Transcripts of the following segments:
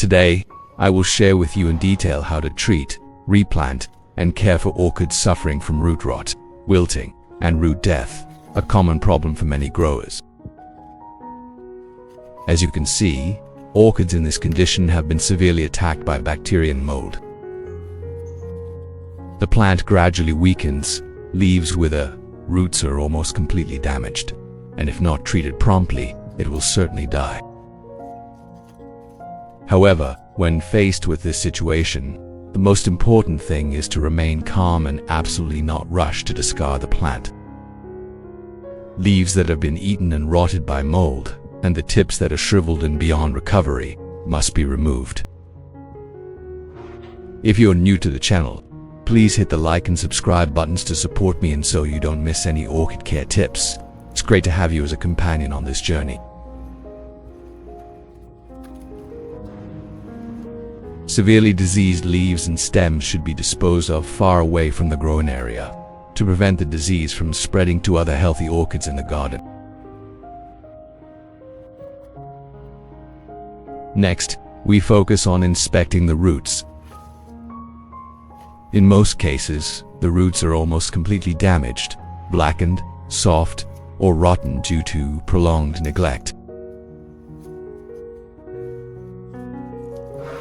Today, I will share with you in detail how to treat, replant, and care for orchids suffering from root rot, wilting, and root death, a common problem for many growers. As you can see, orchids in this condition have been severely attacked by bacteria and mold. The plant gradually weakens, leaves wither, roots are almost completely damaged, and if not treated promptly, it will certainly die. However, when faced with this situation, the most important thing is to remain calm and absolutely not rush to discard the plant. Leaves that have been eaten and rotted by mold, and the tips that are shriveled and beyond recovery, must be removed. If you're new to the channel, please hit the like and subscribe buttons to support me and so you don't miss any orchid care tips. It's great to have you as a companion on this journey. Severely diseased leaves and stems should be disposed of far away from the growing area to prevent the disease from spreading to other healthy orchids in the garden. Next, we focus on inspecting the roots. In most cases, the roots are almost completely damaged, blackened, soft, or rotten due to prolonged neglect.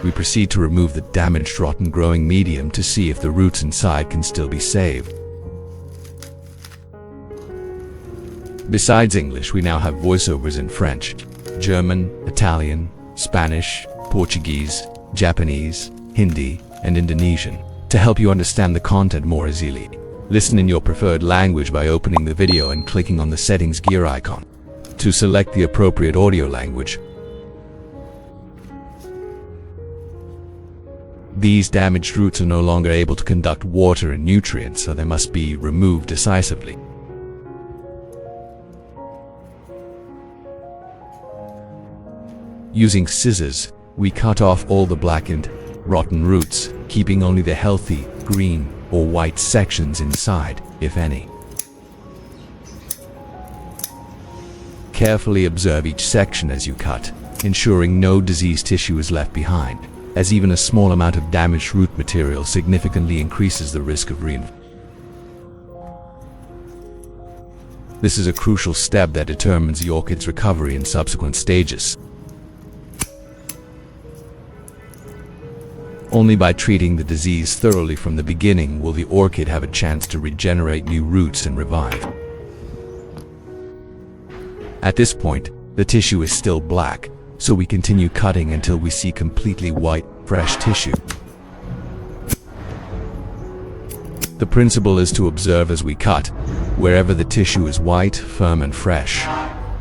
We proceed to remove the damaged rotten growing medium to see if the roots inside can still be saved. Besides English, we now have voiceovers in French, German, Italian, Spanish, Portuguese, Japanese, Hindi, and Indonesian to help you understand the content more easily. Listen in your preferred language by opening the video and clicking on the settings gear icon to select the appropriate audio language. These damaged roots are no longer able to conduct water and nutrients, so they must be removed decisively. Using scissors, we cut off all the blackened, rotten roots, keeping only the healthy, green, or white sections inside, if any. Carefully observe each section as you cut, ensuring no diseased tissue is left behind, as even a small amount of damaged root material significantly increases the risk of reinfection. This is a crucial step that determines the orchid's recovery in subsequent stages. Only by treating the disease thoroughly from the beginning will the orchid have a chance to regenerate new roots and revive. At this point, the tissue is still black, so we continue cutting until we see completely white, fresh tissue. The principle is to observe as we cut. Wherever the tissue is white, firm, and fresh,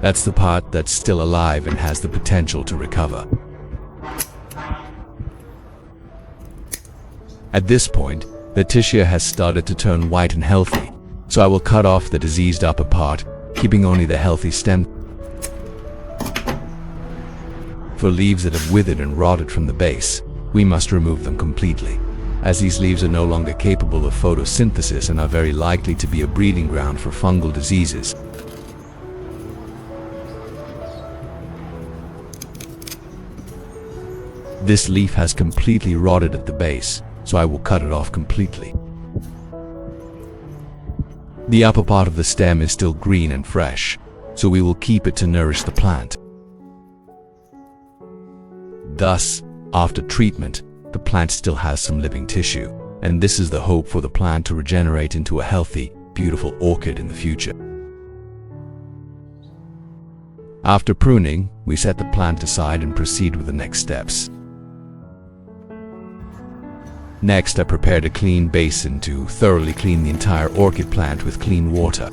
that's the part that's still alive and has the potential to recover. At this point, the tissue has started to turn white and healthy, so I will cut off the diseased upper part, keeping only the healthy stem. For leaves that have withered and rotted from the base, we must remove them completely, as these leaves are no longer capable of photosynthesis and are very likely to be a breeding ground for fungal diseases. This leaf has completely rotted at the base, so I will cut it off completely. The upper part of the stem is still green and fresh, so we will keep it to nourish the plant. Thus, after treatment, the plant still has some living tissue, and this is the hope for the plant to regenerate into a healthy, beautiful orchid in the future. After pruning, we set the plant aside and proceed with the next steps. Next, I prepared a clean basin to thoroughly clean the entire orchid plant with clean water.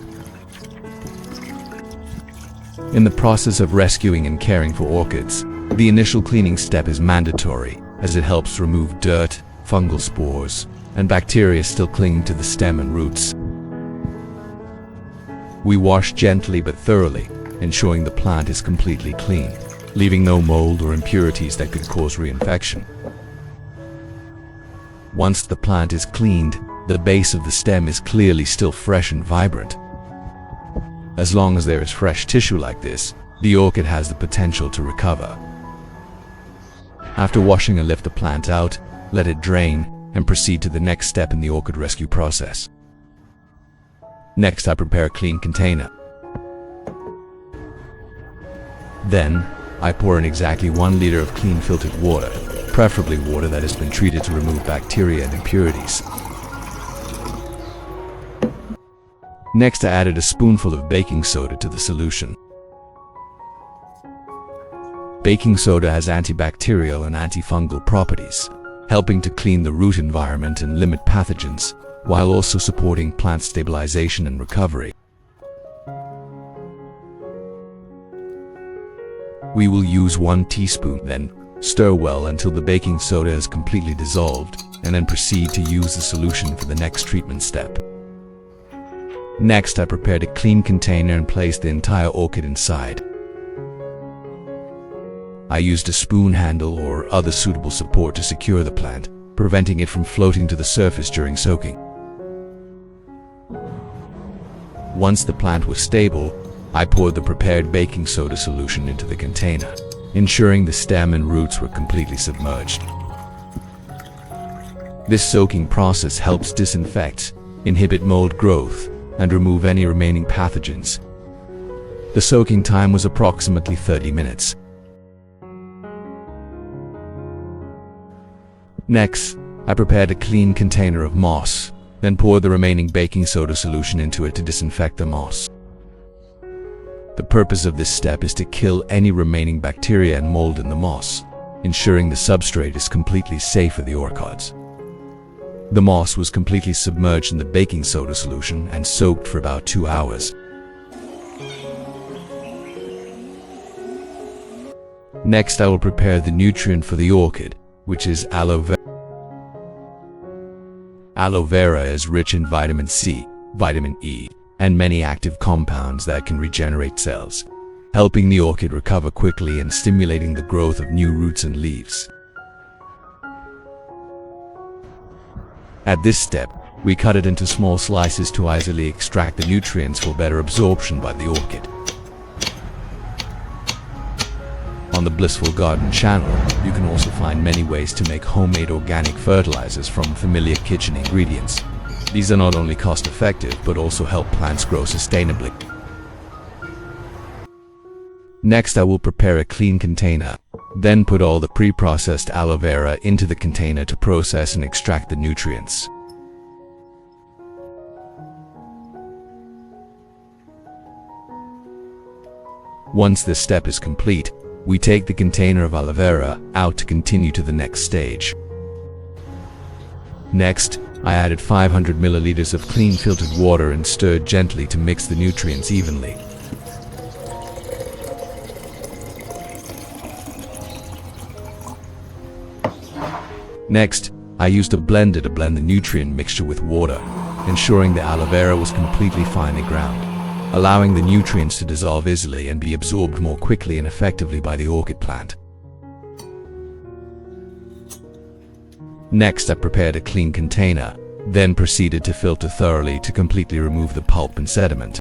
In the process of rescuing and caring for orchids, the initial cleaning step is mandatory, as it helps remove dirt, fungal spores, and bacteria still clinging to the stem and roots. We wash gently but thoroughly, ensuring the plant is completely clean, leaving no mold or impurities that could cause reinfection. Once the plant is cleaned, the base of the stem is clearly still fresh and vibrant. As long as there is fresh tissue like this, the orchid has the potential to recover. After washing and lift the plant out, let it drain, and proceed to the next step in the orchid rescue process. Next, I prepare a clean container. Then, I pour in exactly 1 liter of clean filtered water, preferably water that has been treated to remove bacteria and impurities. Next, I added a spoonful of baking soda to the solution. Baking soda has antibacterial and antifungal properties, helping to clean the root environment and limit pathogens, while also supporting plant stabilization and recovery. We will use 1 teaspoon, then stir well until the baking soda is completely dissolved, and then proceed to use the solution for the next treatment step. Next, I prepared a clean container and placed the entire orchid inside. I used a spoon handle or other suitable support to secure the plant, preventing it from floating to the surface during soaking. Once the plant was stable, I poured the prepared baking soda solution into the container, ensuring the stem and roots were completely submerged. This soaking process helps disinfect, inhibit mold growth, and remove any remaining pathogens. The soaking time was approximately 30 minutes. Next, I prepared a clean container of moss, then poured the remaining baking soda solution into it to disinfect the moss. The purpose of this step is to kill any remaining bacteria and mold in the moss, ensuring the substrate is completely safe for the orchids. The moss was completely submerged in the baking soda solution and soaked for about 2 hours. Next, I will prepare the nutrient for the orchid, which is aloe vera. Aloe vera is rich in vitamin C, vitamin E, and many active compounds that can regenerate cells, helping the orchid recover quickly and stimulating the growth of new roots and leaves. At this step, we cut it into small slices to easily extract the nutrients for better absorption by the orchid. On the Blissful Garden channel, you can also find many ways to make homemade organic fertilizers from familiar kitchen ingredients. These are not only cost-effective, but also help plants grow sustainably. Next, I will prepare a clean container, then put all the pre-processed aloe vera into the container to process and extract the nutrients. Once this step is complete, we take the container of aloe vera out to continue to the next stage. Next, I added 500 milliliters of clean filtered water and stirred gently to mix the nutrients evenly. Next, I used a blender to blend the nutrient mixture with water, ensuring the aloe vera was completely finely ground, allowing the nutrients to dissolve easily and be absorbed more quickly and effectively by the orchid plant. Next, I prepared a clean container, then proceeded to filter thoroughly to completely remove the pulp and sediment.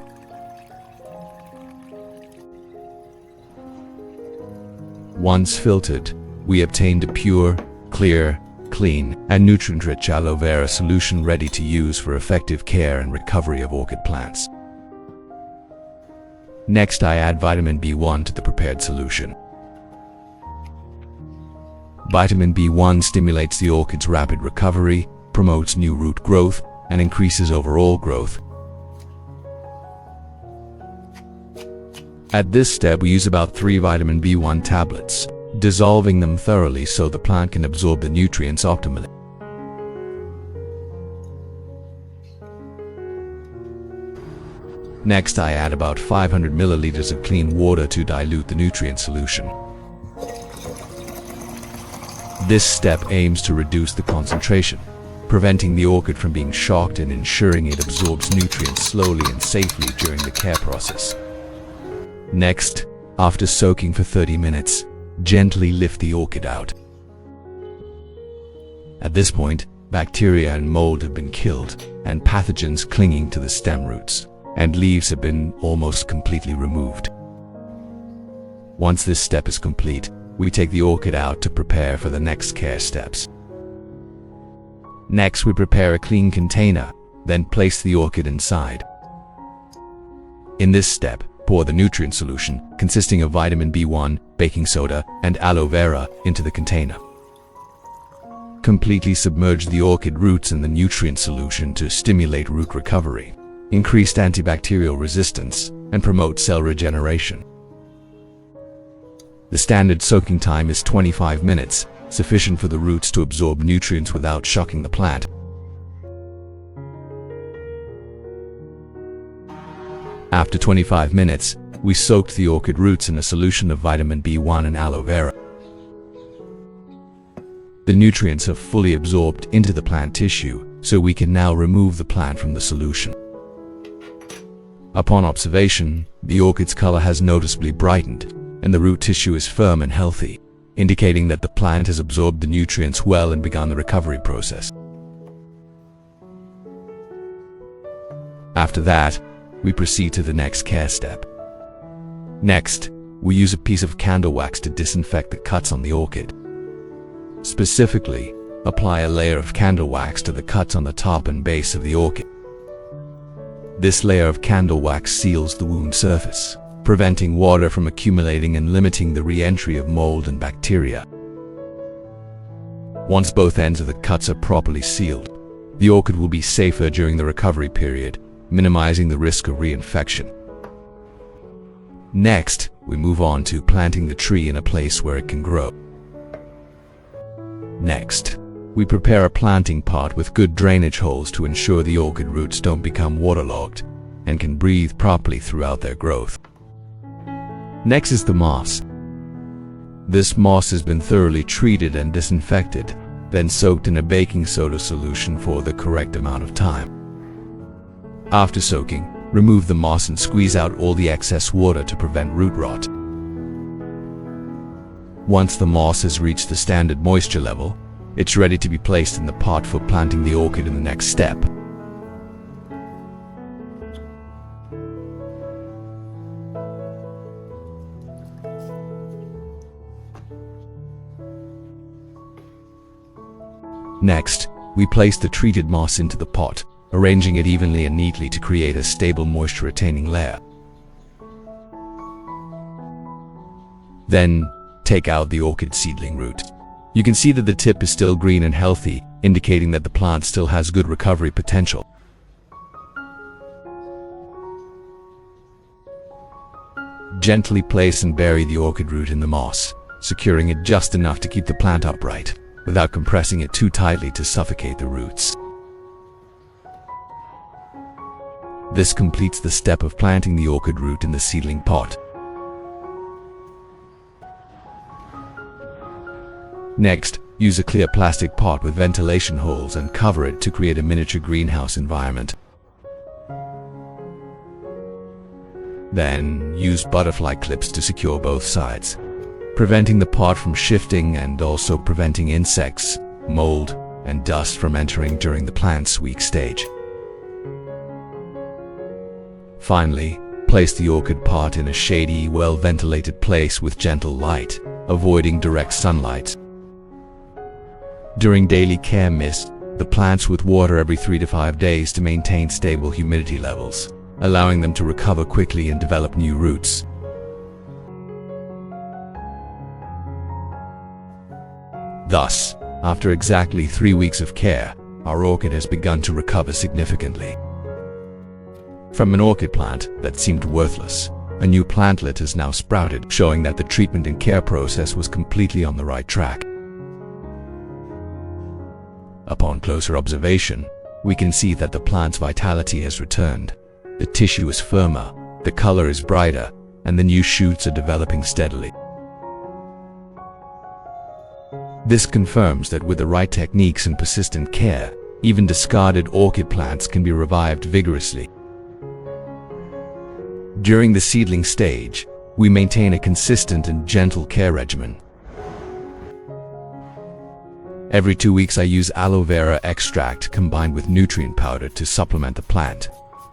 Once filtered, we obtained a pure, clear, clean, and nutrient-rich aloe vera solution ready to use for effective care and recovery of orchid plants. Next, I add vitamin B1 to the prepared solution. Vitamin B1 stimulates the orchid's rapid recovery, promotes new root growth, and increases overall growth. At this step, we use about 3 vitamin B1 tablets, dissolving them thoroughly so the plant can absorb the nutrients optimally. Next, I add about 500 milliliters of clean water to dilute the nutrient solution. This step aims to reduce the concentration, preventing the orchid from being shocked and ensuring it absorbs nutrients slowly and safely during the care process. Next, after soaking for 30 minutes, gently lift the orchid out. At this point, bacteria and mold have been killed, and pathogens clinging to the stem roots and leaves have been almost completely removed. Once this step is complete, we take the orchid out to prepare for the next care steps. Next, we prepare a clean container, then place the orchid inside. In this step, pour the nutrient solution, consisting of vitamin B1, baking soda, and aloe vera, into the container. Completely submerge the orchid roots in the nutrient solution to stimulate root recovery, increase antibacterial resistance, and promote cell regeneration. The standard soaking time is 25 minutes, sufficient for the roots to absorb nutrients without shocking the plant. After 25 minutes, we soaked the orchid roots in a solution of vitamin B1 and aloe vera. The nutrients have fully absorbed into the plant tissue, so we can now remove the plant from the solution. Upon observation, the orchid's color has noticeably brightened, and the root tissue is firm and healthy, indicating that the plant has absorbed the nutrients well and begun the recovery process. After that, we proceed to the next care step. Next, we use a piece of candle wax to disinfect the cuts on the orchid. Specifically, apply a layer of candle wax to the cuts on the top and base of the orchid. This layer of candle wax seals the wound surface, preventing water from accumulating and limiting the re-entry of mold and bacteria. Once both ends of the cuts are properly sealed, the orchid will be safer during the recovery period, minimizing the risk of reinfection. Next, we move on to planting the tree in a place where it can grow. Next, we prepare a planting pot with good drainage holes to ensure the orchid roots don't become waterlogged and can breathe properly throughout their growth. Next is the moss. This moss has been thoroughly treated and disinfected, then soaked in a baking soda solution for the correct amount of time. After soaking, remove the moss and squeeze out all the excess water to prevent root rot. Once the moss has reached the standard moisture level, it's ready to be placed in the pot for planting the orchid in the next step. Next, we place the treated moss into the pot, arranging it evenly and neatly to create a stable moisture-retaining layer. Then, take out the orchid seedling root. You can see that the tip is still green and healthy, indicating that the plant still has good recovery potential. Gently place and bury the orchid root in the moss, securing it just enough to keep the plant upright, without compressing it too tightly to suffocate the roots. This completes the step of planting the orchid root in the seedling pot. Next, use a clear plastic pot with ventilation holes and cover it to create a miniature greenhouse environment. Then, use butterfly clips to secure both sides, preventing the pot from shifting and also preventing insects, mold, and dust from entering during the plant's weak stage. Finally, place the orchid pot in a shady, well-ventilated place with gentle light, avoiding direct sunlight. During daily care, mist the plants with water every 3 to 5 days to maintain stable humidity levels, allowing them to recover quickly and develop new roots. Thus, after exactly 3 weeks of care, our orchid has begun to recover significantly. From an orchid plant that seemed worthless, a new plantlet has now sprouted, showing that the treatment and care process was completely on the right track. Upon closer observation, we can see that the plant's vitality has returned. The tissue is firmer, the color is brighter, and the new shoots are developing steadily. This confirms that with the right techniques and persistent care, even discarded orchid plants can be revived vigorously. During the seedling stage, we maintain a consistent and gentle care regimen. Every 2 weeks I use aloe vera extract combined with nutrient powder to supplement the plant,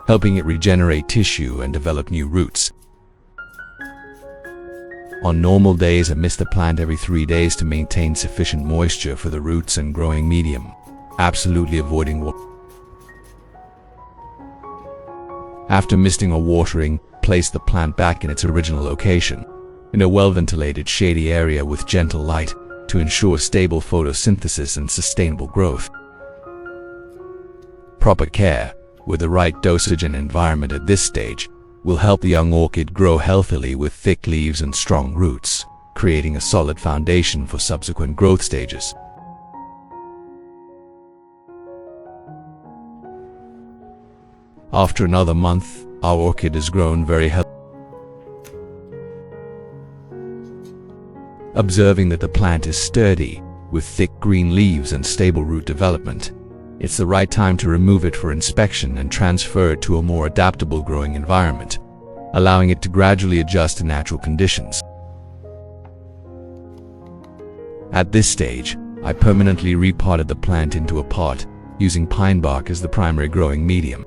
helping it regenerate tissue and develop new roots. On normal days, I mist the plant every 3 days to maintain sufficient moisture for the roots and growing medium, absolutely avoiding water. After misting or watering, place the plant back in its original location, in a well-ventilated shady area with gentle light, to ensure stable photosynthesis and sustainable growth. Proper care, with the right dosage and environment at this stage, will help the young orchid grow healthily with thick leaves and strong roots, creating a solid foundation for subsequent growth stages. After another month, our orchid has grown very healthy. Observing that the plant is sturdy, with thick green leaves and stable root development, it's the right time to remove it for inspection and transfer it to a more adaptable growing environment, allowing it to gradually adjust to natural conditions. At this stage, I permanently repotted the plant into a pot, using pine bark as the primary growing medium.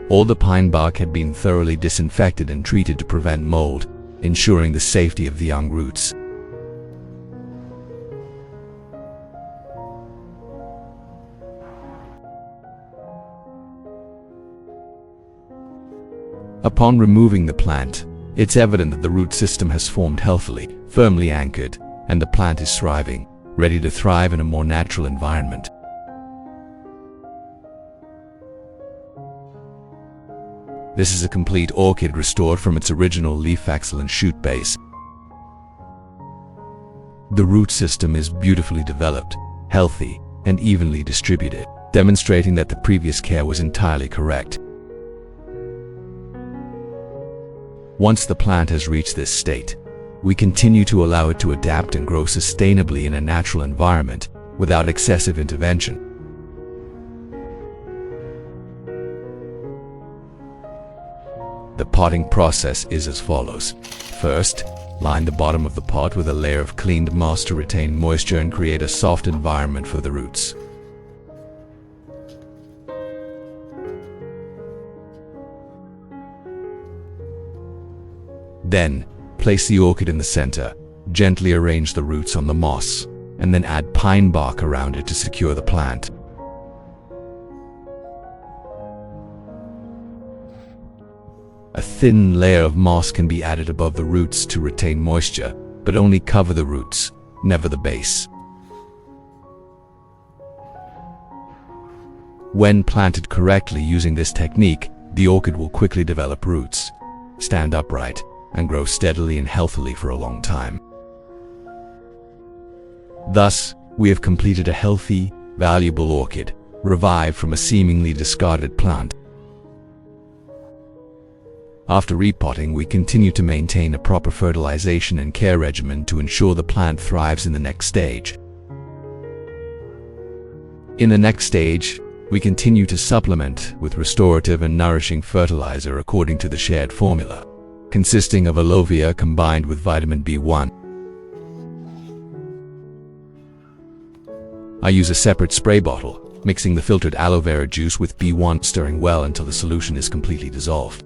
All the pine bark had been thoroughly disinfected and treated to prevent mold, ensuring the safety of the young roots. Upon removing the plant, it's evident that the root system has formed healthily, firmly anchored, and the plant is thriving, ready to thrive in a more natural environment. This is a complete orchid restored from its original leaf axil and shoot base. The root system is beautifully developed, healthy, and evenly distributed, demonstrating that the previous care was entirely correct. Once the plant has reached this state, we continue to allow it to adapt and grow sustainably in a natural environment without excessive intervention. The potting process is as follows. First, line the bottom of the pot with a layer of cleaned moss to retain moisture and create a soft environment for the roots. Then, place the orchid in the center, gently arrange the roots on the moss, and then add pine bark around it to secure the plant. A thin layer of moss can be added above the roots to retain moisture, but only cover the roots, never the base. When planted correctly using this technique, the orchid will quickly develop roots, stand upright, and grow steadily and healthily for a long time. Thus, we have completed a healthy, valuable orchid, revived from a seemingly discarded plant. After repotting, we continue to maintain a proper fertilization and care regimen to ensure the plant thrives in the next stage. In the next stage, we continue to supplement with restorative and nourishing fertilizer according to the shared formula, consisting of aloe vera combined with vitamin B1. I use a separate spray bottle, mixing the filtered aloe vera juice with B1, stirring well until the solution is completely dissolved.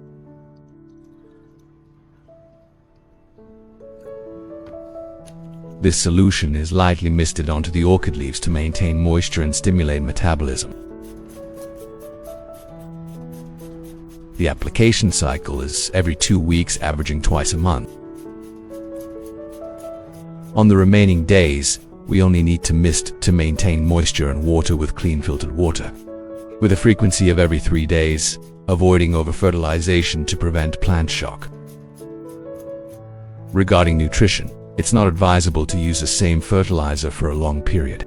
This solution is lightly misted onto the orchid leaves to maintain moisture and stimulate metabolism. The application cycle is every 2 weeks, averaging twice a month. On the remaining days, we only need to mist to maintain moisture and water with clean filtered water, with a frequency of every 3 days, avoiding over-fertilization to prevent plant shock. Regarding nutrition, it's not advisable to use the same fertilizer for a long period.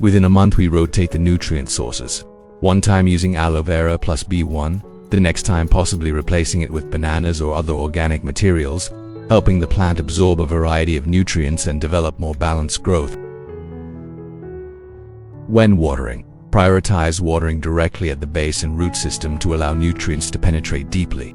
Within a month, we rotate the nutrient sources, one time using aloe vera plus B1, the next time possibly replacing it with bananas or other organic materials, helping the plant absorb a variety of nutrients and develop more balanced growth. When watering, prioritize watering directly at the base and root system to allow nutrients to penetrate deeply.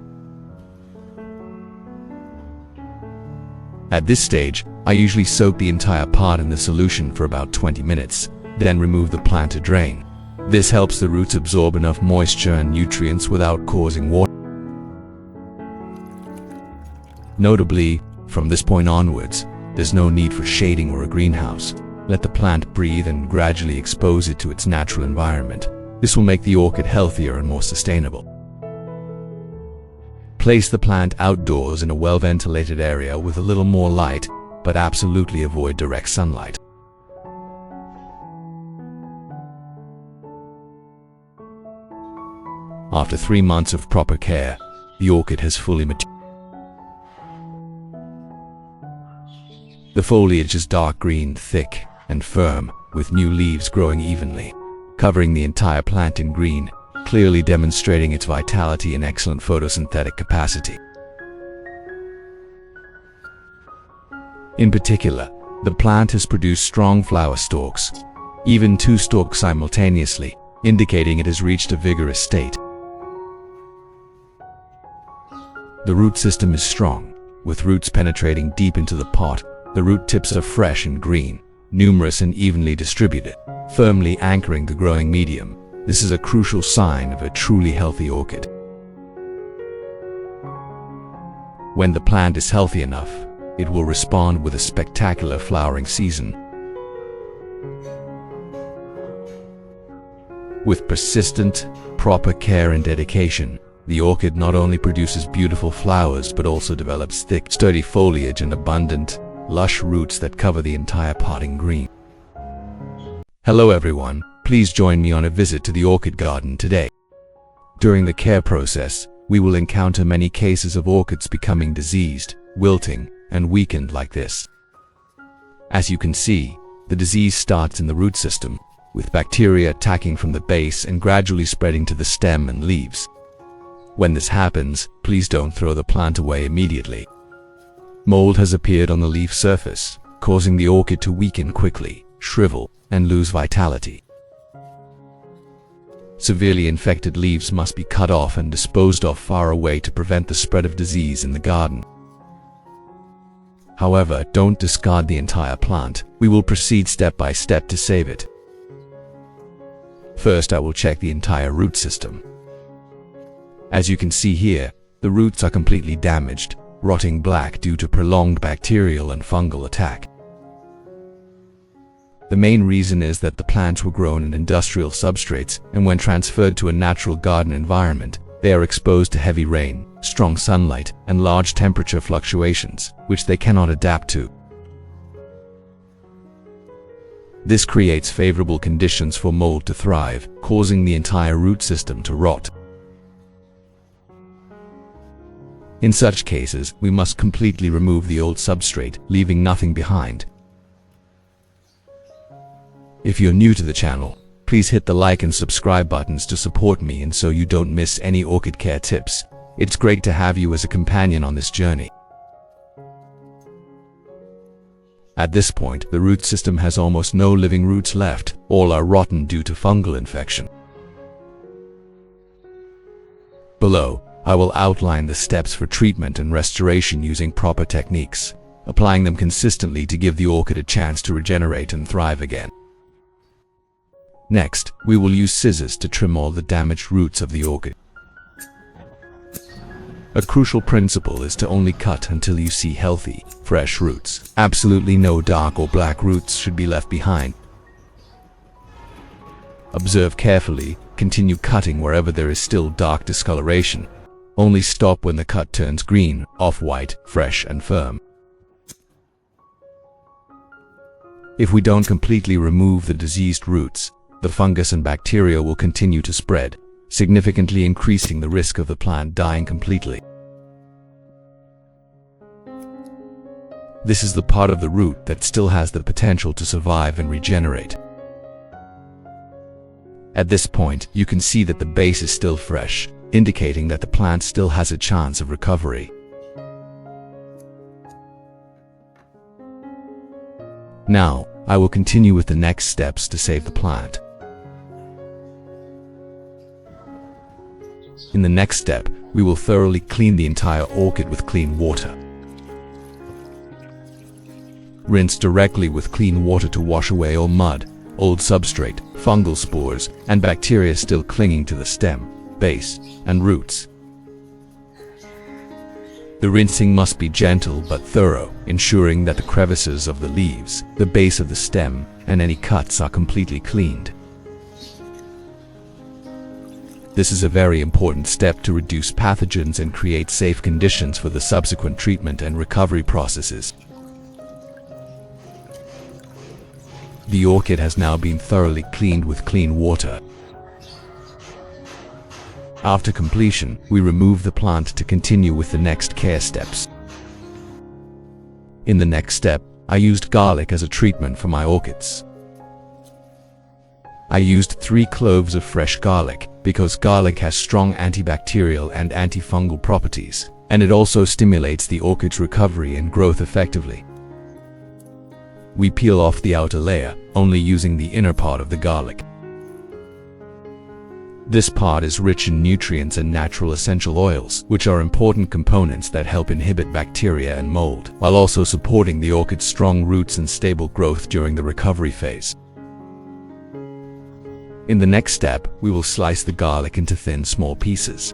At this stage, I usually soak the entire pot in the solution for about 20 minutes, then remove the plant to drain. This helps the roots absorb enough moisture and nutrients without causing water. Notably, from this point onwards, there's no need for shading or a greenhouse. Let the plant breathe and gradually expose it to its natural environment. This will make the orchid healthier and more sustainable. Place the plant outdoors in a well-ventilated area with a little more light, but absolutely avoid direct sunlight. After 3 months of proper care, the orchid has fully matured. The foliage is dark green, thick, and firm, with new leaves growing evenly, covering the entire plant in green, clearly demonstrating its vitality and excellent photosynthetic capacity. In particular, the plant has produced strong flower stalks, even 2 stalks simultaneously, indicating it has reached a vigorous state. The root system is strong, with roots penetrating deep into the pot. The root tips are fresh and green, numerous and evenly distributed, firmly anchoring the growing medium. This is a crucial sign of a truly healthy orchid. When the plant is healthy enough, it will respond with a spectacular flowering season. With persistent, proper care and dedication, the orchid not only produces beautiful flowers but also develops thick, sturdy foliage and abundant, lush roots that cover the entire pot in green. Hello everyone, please join me on a visit to the orchid garden today. During the care process, we will encounter many cases of orchids becoming diseased, wilting, and weakened like this. As you can see, the disease starts in the root system, with bacteria attacking from the base and gradually spreading to the stem and leaves. When this happens, please don't throw the plant away immediately. Mold has appeared on the leaf surface, causing the orchid to weaken quickly, shrivel, and lose vitality. Severely infected leaves must be cut off and disposed of far away to prevent the spread of disease in the garden. However, don't discard the entire plant. We will proceed step by step to save it. First, I will check the entire root system. As you can see here, the roots are completely damaged, rotting black due to prolonged bacterial and fungal attack. The main reason is that the plants were grown in industrial substrates, and when transferred to a natural garden environment, they are exposed to heavy rain, strong sunlight, and large temperature fluctuations, which they cannot adapt to. This creates favorable conditions for mold to thrive, causing the entire root system to rot. In such cases, we must completely remove the old substrate, leaving nothing behind. If you're new to the channel, please hit the like and subscribe buttons to support me and so you don't miss any orchid care tips. It's great to have you as a companion on this journey. At this point, the root system has almost no living roots left. All are rotten due to fungal infection. Below, I will outline the steps for treatment and restoration using proper techniques, applying them consistently to give the orchid a chance to regenerate and thrive again. Next, we will use scissors to trim all the damaged roots of the orchid. A crucial principle is to only cut until you see healthy, fresh roots. Absolutely no dark or black roots should be left behind. Observe carefully, continue cutting wherever there is still dark discoloration. Only stop when the cut turns green, off-white, fresh and firm. If we don't completely remove the diseased roots, the fungus and bacteria will continue to spread, significantly increasing the risk of the plant dying completely. This is the part of the root that still has the potential to survive and regenerate. At this point, you can see that the base is still fresh, indicating that the plant still has a chance of recovery. Now, I will continue with the next steps to save the plant. In the next step, we will thoroughly clean the entire orchid with clean water. Rinse directly with clean water to wash away all mud, old substrate, fungal spores, and bacteria still clinging to the stem, base, and roots. The rinsing must be gentle but thorough, ensuring that the crevices of the leaves, the base of the stem, and any cuts are completely cleaned. This is a very important step to reduce pathogens and create safe conditions for the subsequent treatment and recovery processes. The orchid has now been thoroughly cleaned with clean water. After completion, we remove the plant to continue with the next care steps. In the next step, I used garlic as a treatment for my orchids. I used 3 cloves of fresh garlic because garlic has strong antibacterial and antifungal properties, and it also stimulates the orchid's recovery and growth effectively. We peel off the outer layer, only using the inner part of the garlic. This part is rich in nutrients and natural essential oils, which are important components that help inhibit bacteria and mold, while also supporting the orchid's strong roots and stable growth during the recovery phase. In the next step, we will slice the garlic into thin, small pieces.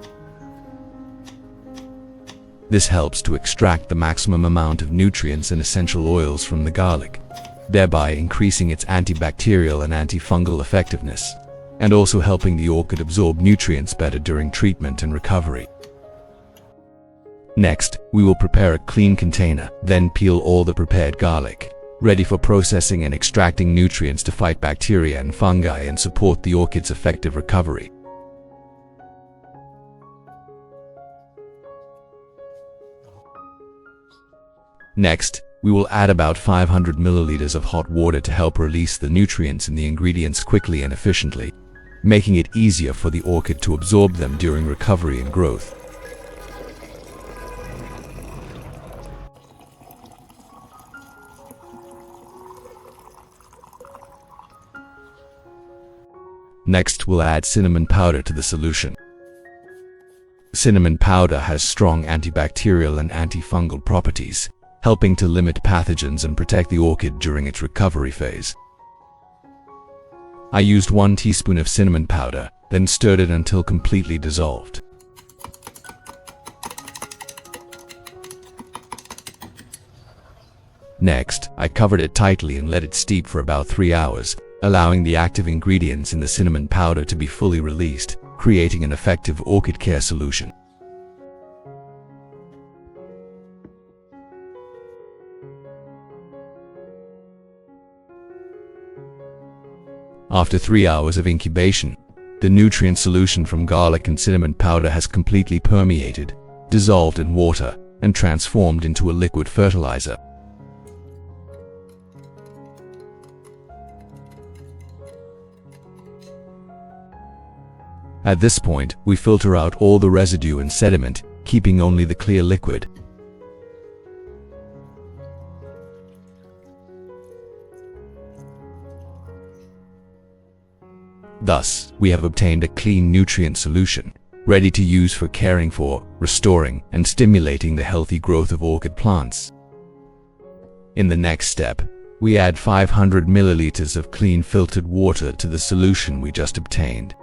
This helps to extract the maximum amount of nutrients and essential oils from the garlic, thereby increasing its antibacterial and antifungal effectiveness, and also helping the orchid absorb nutrients better during treatment and recovery. Next, we will prepare a clean container, then peel all the prepared garlic, ready for processing and extracting nutrients to fight bacteria and fungi and support the orchid's effective recovery. Next, we will add about 500 milliliters of hot water to help release the nutrients in the ingredients quickly and efficiently, making it easier for the orchid to absorb them during recovery and growth. Next, we'll add cinnamon powder to the solution. Cinnamon powder has strong antibacterial and antifungal properties, helping to limit pathogens and protect the orchid during its recovery phase. I used 1 teaspoon of cinnamon powder, then stirred it until completely dissolved. Next, I covered it tightly and let it steep for about 3 hours, allowing the active ingredients in the cinnamon powder to be fully released, creating an effective orchid care solution. After 3 hours of incubation, the nutrient solution from garlic and cinnamon powder has completely permeated, dissolved in water, and transformed into a liquid fertilizer. At this point, we filter out all the residue and sediment, keeping only the clear liquid. Thus, we have obtained a clean nutrient solution, ready to use for caring for, restoring, and stimulating the healthy growth of orchid plants. In the next step, we add 500 milliliters of clean filtered water to the solution we just obtained.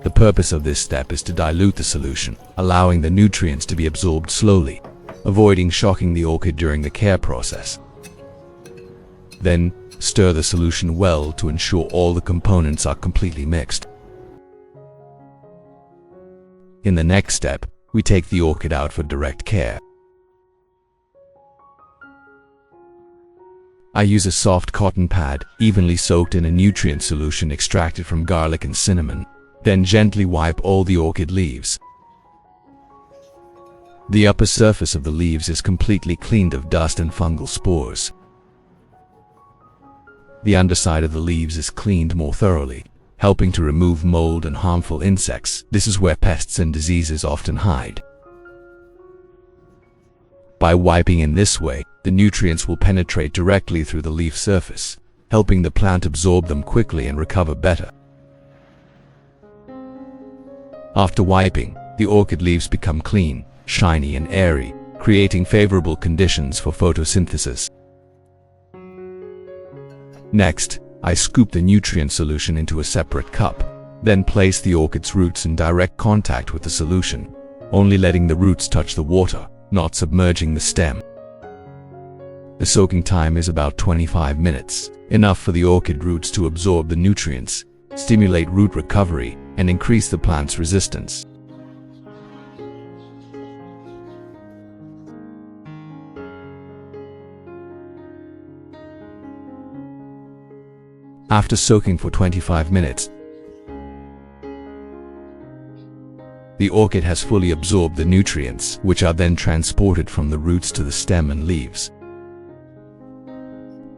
The purpose of this step is to dilute the solution, allowing the nutrients to be absorbed slowly, avoiding shocking the orchid during the care process. Then, stir the solution well to ensure all the components are completely mixed. In the next step, we take the orchid out for direct care. I use a soft cotton pad, evenly soaked in a nutrient solution extracted from garlic and cinnamon, then gently wipe all the orchid leaves. The upper surface of the leaves is completely cleaned of dust and fungal spores. The underside of the leaves is cleaned more thoroughly, helping to remove mold and harmful insects. This is where pests and diseases often hide. By wiping in this way, the nutrients will penetrate directly through the leaf surface, helping the plant absorb them quickly and recover better. After wiping, the orchid leaves become clean, shiny and airy, creating favorable conditions for photosynthesis. Next, I scoop the nutrient solution into a separate cup, then place the orchid's roots in direct contact with the solution, only letting the roots touch the water, not submerging the stem. The soaking time is about 25 minutes, enough for the orchid roots to absorb the nutrients, stimulate root recovery, and increase the plant's resistance. After soaking for 25 minutes, the orchid has fully absorbed the nutrients, which are then transported from the roots to the stem and leaves.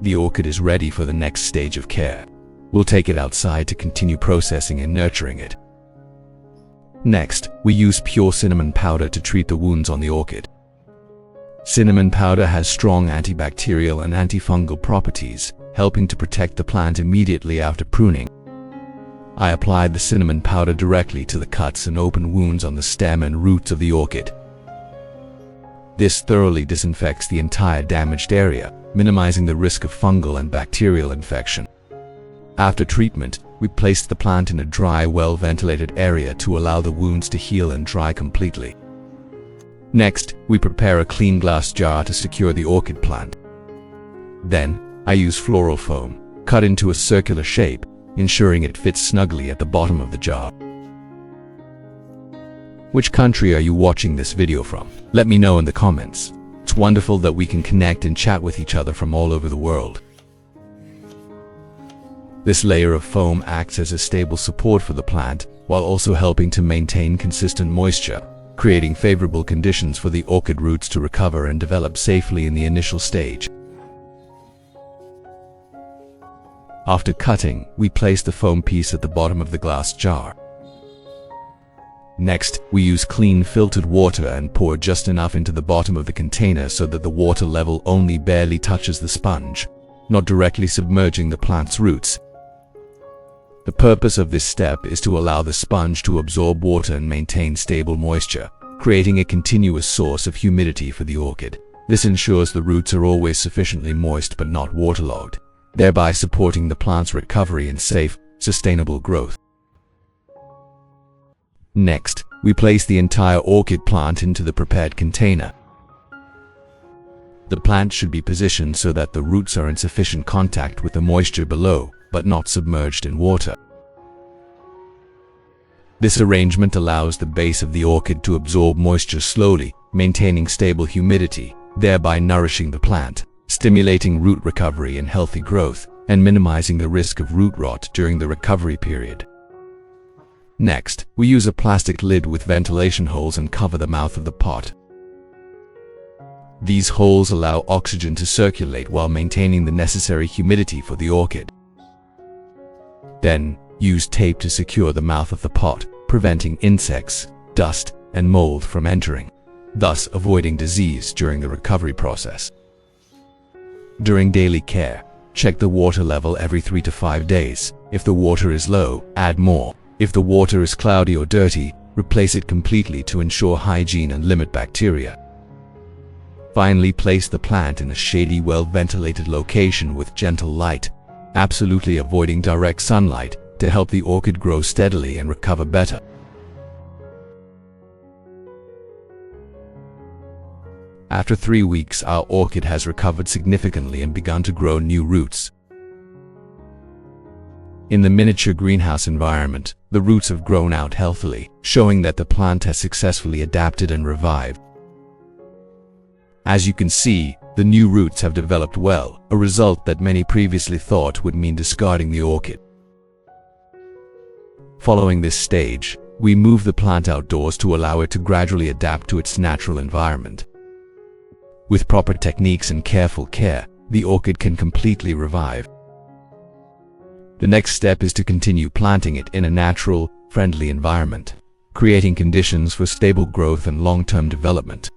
The orchid is ready for the next stage of care. We'll take it outside to continue processing and nurturing it. Next, we use pure cinnamon powder to treat the wounds on the orchid. Cinnamon powder has strong antibacterial and antifungal properties, helping to protect the plant immediately after pruning. I applied the cinnamon powder directly to the cuts and open wounds on the stem and roots of the orchid. This thoroughly disinfects the entire damaged area, minimizing the risk of fungal and bacterial infection. After treatment, we placed the plant in a dry, well-ventilated area to allow the wounds to heal and dry completely. Next, we prepare a clean glass jar to secure the orchid plant. Then, I use floral foam, cut into a circular shape, ensuring it fits snugly at the bottom of the jar. Which country are you watching this video from? Let me know in the comments. It's wonderful that we can connect and chat with each other from all over the world. This layer of foam acts as a stable support for the plant, while also helping to maintain consistent moisture, creating favorable conditions for the orchid roots to recover and develop safely in the initial stage. After cutting, we place the foam piece at the bottom of the glass jar. Next, we use clean filtered water and pour just enough into the bottom of the container so that the water level only barely touches the sponge, not directly submerging the plant's roots. The purpose of this step is to allow the sponge to absorb water and maintain stable moisture, creating a continuous source of humidity for the orchid. This ensures the roots are always sufficiently moist but not waterlogged, thereby supporting the plant's recovery and safe, sustainable growth. Next, we place the entire orchid plant into the prepared container. The plant should be positioned so that the roots are in sufficient contact with the moisture below, but not submerged in water. This arrangement allows the base of the orchid to absorb moisture slowly, maintaining stable humidity, thereby nourishing the plant, stimulating root recovery and healthy growth, and minimizing the risk of root rot during the recovery period. Next, we use a plastic lid with ventilation holes and cover the mouth of the pot. These holes allow oxygen to circulate while maintaining the necessary humidity for the orchid. Then, use tape to secure the mouth of the pot, preventing insects, dust, and mold from entering, thus avoiding disease during the recovery process. During daily care, check the water level every 3 to 5 days. If the water is low, add more. If the water is cloudy or dirty, replace it completely to ensure hygiene and limit bacteria. Finally, place the plant in a shady, well-ventilated location with gentle light, absolutely avoiding direct sunlight, to help the orchid grow steadily and recover better. After 3 weeks, our orchid has recovered significantly and begun to grow new roots. In the miniature greenhouse environment, the roots have grown out healthily, showing that the plant has successfully adapted and revived. As you can see, the new roots have developed well, a result that many previously thought would mean discarding the orchid. Following this stage, we move the plant outdoors to allow it to gradually adapt to its natural environment. With proper techniques and careful care, the orchid can completely revive. The next step is to continue planting it in a natural, friendly environment, creating conditions for stable growth and long-term development.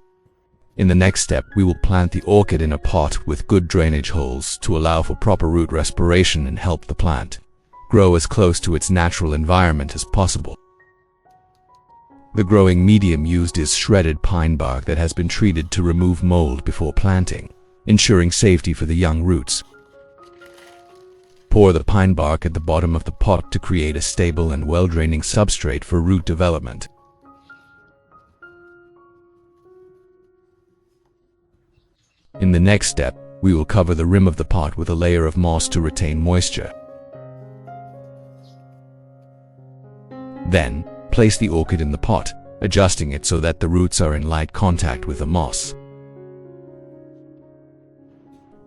In the next step, we will plant the orchid in a pot with good drainage holes to allow for proper root respiration and help the plant grow as close to its natural environment as possible. The growing medium used is shredded pine bark that has been treated to remove mold before planting, ensuring safety for the young roots. Pour the pine bark at the bottom of the pot to create a stable and well-draining substrate for root development. In the next step, we will cover the rim of the pot with a layer of moss to retain moisture. Then, place the orchid in the pot, adjusting it so that the roots are in light contact with the moss.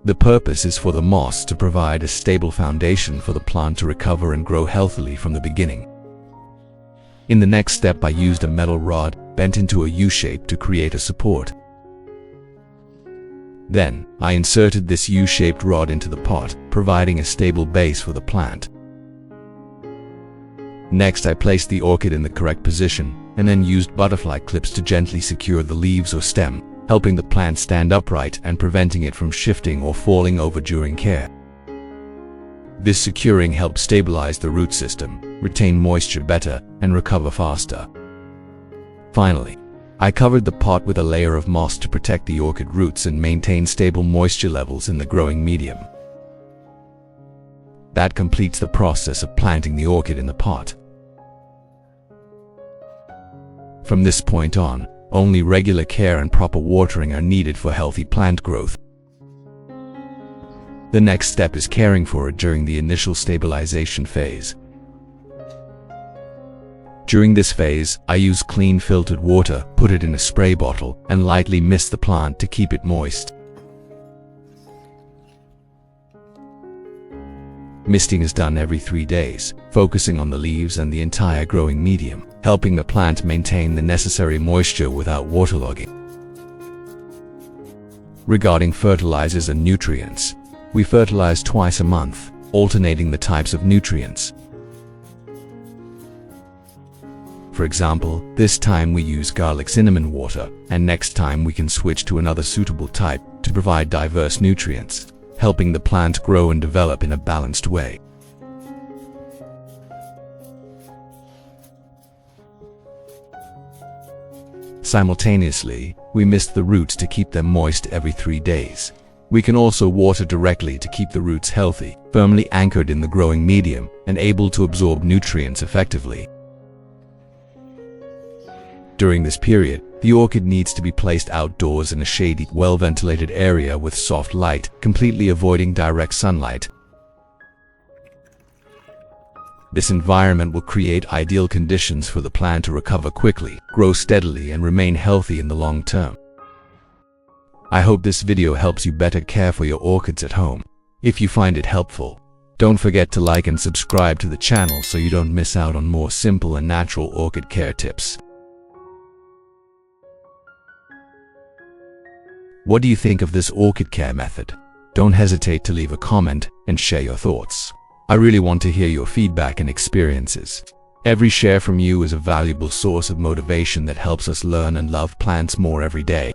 The purpose is for the moss to provide a stable foundation for the plant to recover and grow healthily from the beginning. In the next step, I used a metal rod bent into a U shape to create a support. Then, I inserted this U-shaped rod into the pot, providing a stable base for the plant. Next, I placed the orchid in the correct position and then used butterfly clips to gently secure the leaves or stem, helping the plant stand upright and preventing it from shifting or falling over during care. This securing helps stabilize the root system, retain moisture better, and recover faster. Finally, I covered the pot with a layer of moss to protect the orchid roots and maintain stable moisture levels in the growing medium. That completes the process of planting the orchid in the pot. From this point on, only regular care and proper watering are needed for healthy plant growth. The next step is caring for it during the initial stabilization phase. During this phase, I use clean filtered water, put it in a spray bottle, and lightly mist the plant to keep it moist. Misting is done every 3 days, focusing on the leaves and the entire growing medium, helping the plant maintain the necessary moisture without waterlogging. Regarding fertilizers and nutrients, we fertilize twice a month, alternating the types of nutrients. For example, this time we use garlic cinnamon water, and next time we can switch to another suitable type to provide diverse nutrients, helping the plant grow and develop in a balanced way. Simultaneously, we mist the roots to keep them moist every 3 days. We can also water directly to keep the roots healthy, firmly anchored in the growing medium, and able to absorb nutrients effectively. During this period, the orchid needs to be placed outdoors in a shady, well-ventilated area with soft light, completely avoiding direct sunlight. This environment will create ideal conditions for the plant to recover quickly, grow steadily, and remain healthy in the long term. I hope this video helps you better care for your orchids at home. If you find it helpful, don't forget to like and subscribe to the channel so you don't miss out on more simple and natural orchid care tips. What do you think of this orchid care method? Don't hesitate to leave a comment and share your thoughts. I really want to hear your feedback and experiences. Every share from you is a valuable source of motivation that helps us learn and love plants more every day.